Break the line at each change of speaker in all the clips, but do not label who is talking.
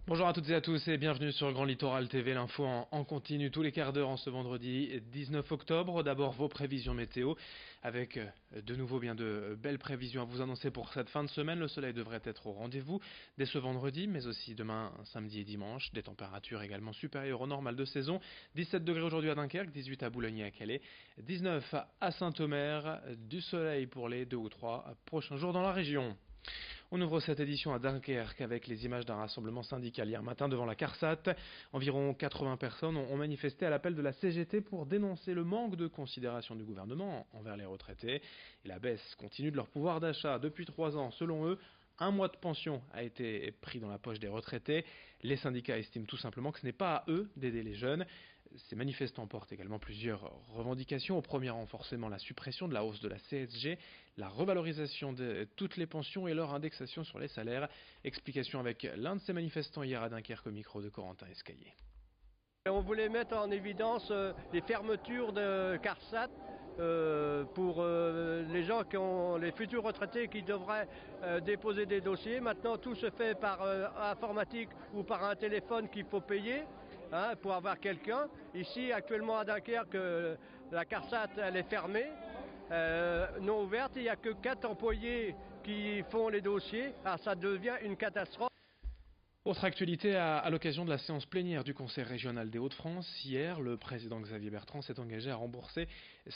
Bonjour à toutes et à tous et bienvenue sur Grand Littoral TV, l'info en continu tous les quarts d'heure en ce vendredi 19 octobre. D'abord vos prévisions météo avec de nouveau bien de belles prévisions à vous annoncer pour cette fin de semaine. Le soleil devrait être au rendez-vous dès ce vendredi mais aussi demain, samedi et dimanche. Des températures également supérieures au normal de saison. 17 degrés aujourd'hui à Dunkerque, 18 à Boulogne et à Calais, 19 à Saint-Omer. Du soleil pour les 2 ou 3 prochains jours dans la région. On ouvre cette édition à Dunkerque avec les images d'un rassemblement syndical hier matin devant la CARSAT. Environ 80 personnes ont manifesté à l'appel de la CGT pour dénoncer le manque de considération du gouvernement envers les retraités et la baisse continue de leur pouvoir d'achat. Depuis 3 ans, selon eux, un mois de pension a été pris dans la poche des retraités. Les syndicats estiment tout simplement que ce n'est pas à eux d'aider les jeunes. Ces manifestants portent également plusieurs revendications. Au premier rang, forcément, la suppression de la hausse de la CSG, la revalorisation de toutes les pensions et leur indexation sur les salaires. Explication avec l'un de ces manifestants hier à Dunkerque au micro de Corentin Escaillé.
On voulait mettre en évidence les fermetures de CARSAT pour les gens les futurs retraités qui devraient déposer des dossiers. Maintenant, tout se fait par informatique ou par un téléphone qu'il faut payer pour avoir quelqu'un. Ici, actuellement à Dunkerque, la CARSAT elle est fermée, non ouverte. Il n'y a que 4 employés qui font les dossiers. Alors ça devient une catastrophe.
Autre actualité, à l'occasion de la séance plénière du Conseil régional des Hauts-de-France, hier, le président Xavier Bertrand s'est engagé à rembourser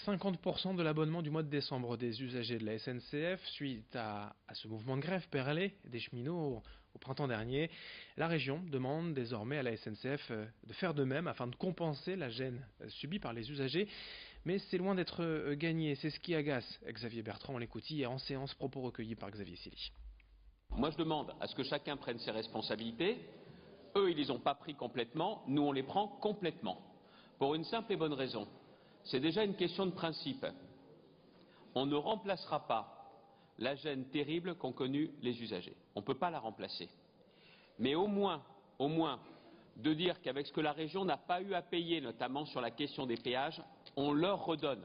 50% de l'abonnement du mois de décembre des usagers de la SNCF suite à ce mouvement de grève perlé des cheminots au printemps dernier. La région demande désormais à la SNCF de faire de même afin de compenser la gêne subie par les usagers. Mais c'est loin d'être gagné, c'est ce qui agace Xavier Bertrand. On l'écoute hier en séance, propos recueillis par Xavier Silly.
Moi, je demande à ce que chacun prenne ses responsabilités. Eux, ils ne les ont pas pris complètement. Nous, on les prend complètement. Pour une simple et bonne raison. C'est déjà une question de principe. On ne remplacera pas la gêne terrible qu'ont connue les usagers. On ne peut pas la remplacer. Mais au moins, de dire qu'avec ce que la région n'a pas eu à payer, notamment sur la question des péages, on leur redonne.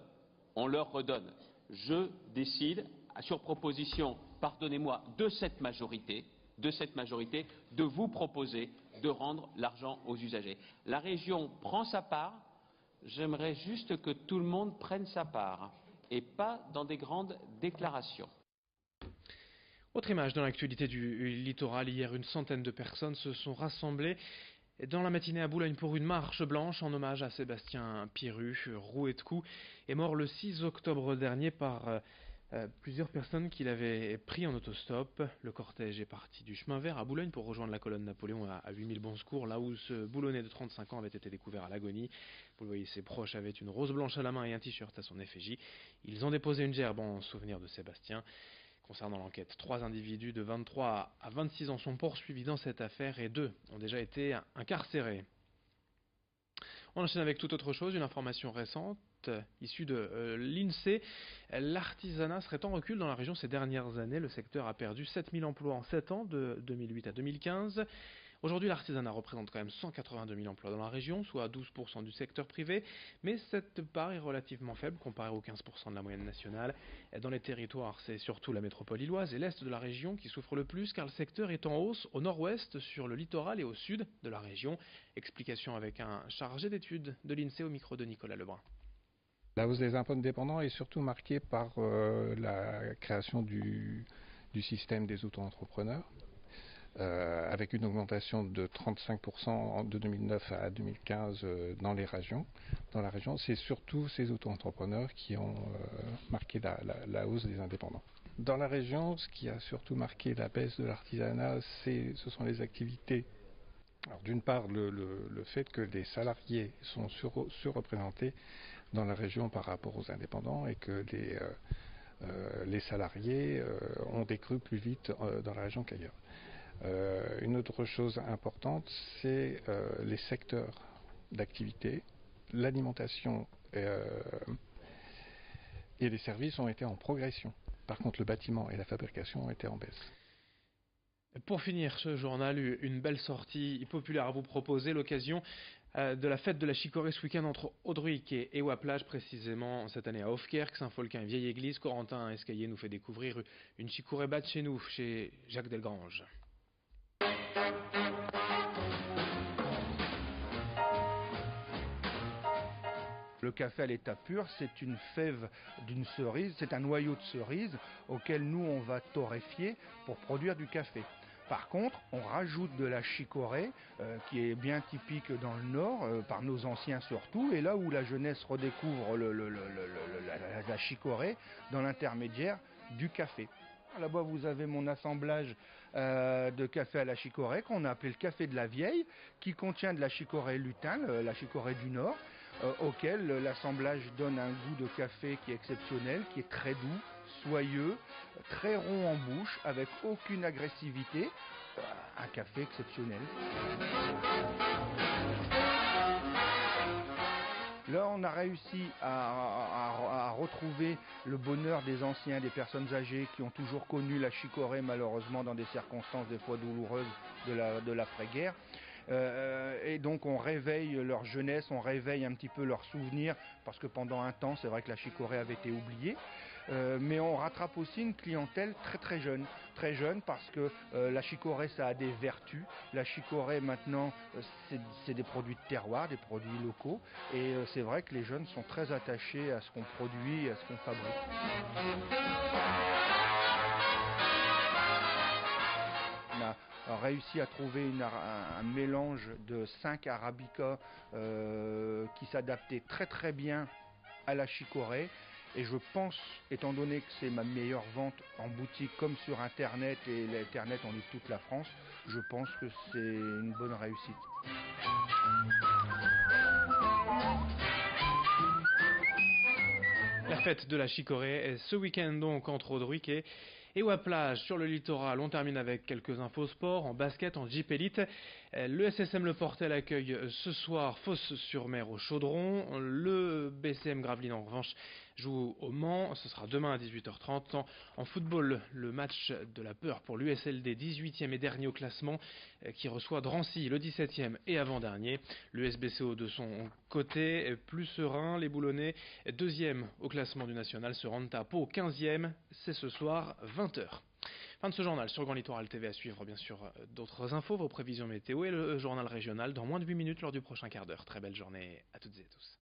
On leur redonne. Je décide, sur proposition, pardonnez-moi, de cette majorité, de vous proposer de rendre l'argent aux usagers. La région prend sa part, j'aimerais juste que tout le monde prenne sa part, et pas dans des grandes déclarations.
Autre image dans l'actualité du littoral, hier une centaine de personnes se sont rassemblées dans la matinée à Boulogne pour une marche blanche en hommage à Sébastien Pierru, roué de coups, est mort le 6 octobre dernier par plusieurs personnes qui l'avaient pris en autostop. Le cortège est parti du chemin vert à Boulogne pour rejoindre la colonne Napoléon à 8000 bons secours, là où ce Boulonnais de 35 ans avait été découvert à l'agonie. Vous le voyez, ses proches avaient une rose blanche à la main et un t-shirt à son effigie. Ils ont déposé une gerbe en souvenir de Sébastien. Concernant l'enquête, 3 individus de 23 à 26 ans sont poursuivis dans cette affaire et 2 ont déjà été incarcérés. On enchaîne avec toute autre chose, une information récente issue de l'INSEE. L'artisanat serait en recul dans la région ces dernières années. Le secteur a perdu 7000 emplois en 7 ans, de 2008 à 2015. Aujourd'hui, l'artisanat représente quand même 182 000 emplois dans la région, soit 12% du secteur privé, mais cette part est relativement faible comparée aux 15% de la moyenne nationale. Dans les territoires, c'est surtout la métropole lilloise et l'est de la région qui souffrent le plus, car le secteur est en hausse au nord-ouest, sur le littoral et au sud de la région. Explication avec un chargé d'études de l'INSEE au micro de Nicolas Lebrun.
La hausse des impôts dépendants est surtout marquée par la création du système des auto-entrepreneurs, avec une augmentation de 35% de 2009 à 2015 dans la région. C'est surtout ces auto-entrepreneurs qui ont marqué la hausse des indépendants. Dans la région, ce qui a surtout marqué la baisse de l'artisanat, ce sont les activités. Alors, d'une part, le fait que les salariés sont surreprésentés dans la région par rapport aux indépendants et que les salariés ont décru plus vite dans la région qu'ailleurs. Une autre chose importante, c'est les secteurs d'activité. L'alimentation et les services ont été en progression. Par contre, le bâtiment et la fabrication ont été en baisse.
Pour finir ce journal, une belle sortie populaire à vous proposer, l'occasion de la fête de la chicorée ce week-end entre Audruic et Ouaplage, précisément cette année à Hofkerk, Saint-Folquin et Vieille Église. Corentin Escaillé nous fait découvrir une chicorée batte chez nous, chez Jacques Delgrange.
Le café à l'état pur, c'est une fève d'une cerise, c'est un noyau de cerise auquel nous on va torréfier pour produire du café. Par contre, on rajoute de la chicorée, qui est bien typique dans le Nord, par nos anciens surtout, et là où la jeunesse redécouvre la chicorée, dans l'intermédiaire du café. Là-bas, vous avez mon assemblage de café à la chicorée, qu'on a appelé le café de la vieille, qui contient de la chicorée lutin, la chicorée du Nord, auquel l'assemblage donne un goût de café qui est exceptionnel, qui est très doux, soyeux, très rond en bouche, avec aucune agressivité. Un café exceptionnel. Là, on a réussi à retrouver le bonheur des anciens, des personnes âgées qui ont toujours connu la chicorée, malheureusement, dans des circonstances des fois douloureuses de l'après-guerre. Et donc on réveille leur jeunesse, on réveille un petit peu leurs souvenirs, parce que pendant un temps, c'est vrai que la chicorée avait été oubliée. Mais on rattrape aussi une clientèle très jeune parce que la chicorée ça a des vertus. La chicorée maintenant c'est des produits de terroir, des produits locaux, et c'est vrai que les jeunes sont très attachés à ce qu'on produit et à ce qu'on fabrique. On a réussi à trouver un mélange de 5 arabicas qui s'adaptait très bien à la chicorée. Et je pense, étant donné que c'est ma meilleure vente en boutique comme sur Internet, et l'Internet on livre toute la France, je pense que c'est une bonne réussite.
La fête de la chicorée est ce week-end donc entre Audruic et Ouaplage. Sur le littoral, on termine avec quelques infos sport, en basket, en Jeep Elite. Le SSM Le Portel accueille ce soir Fos-sur-Mer au Chaudron. Le BCM Gravelines en revanche joue au Mans. Ce sera demain à 18h30. En football, le match de la peur pour l'USLD, 18e et dernier au classement, qui reçoit Drancy, le 17e et avant-dernier. L'USBCO de son côté, plus serein, les Boulonnais, 2e au classement du national, se rendent à Pau, 15e. C'est ce soir, 20h. Fin de ce journal sur Grand Littoral TV. À suivre bien sûr d'autres infos, vos prévisions météo et le journal régional dans moins de 8 minutes lors du prochain quart d'heure. Très belle journée à toutes et tous.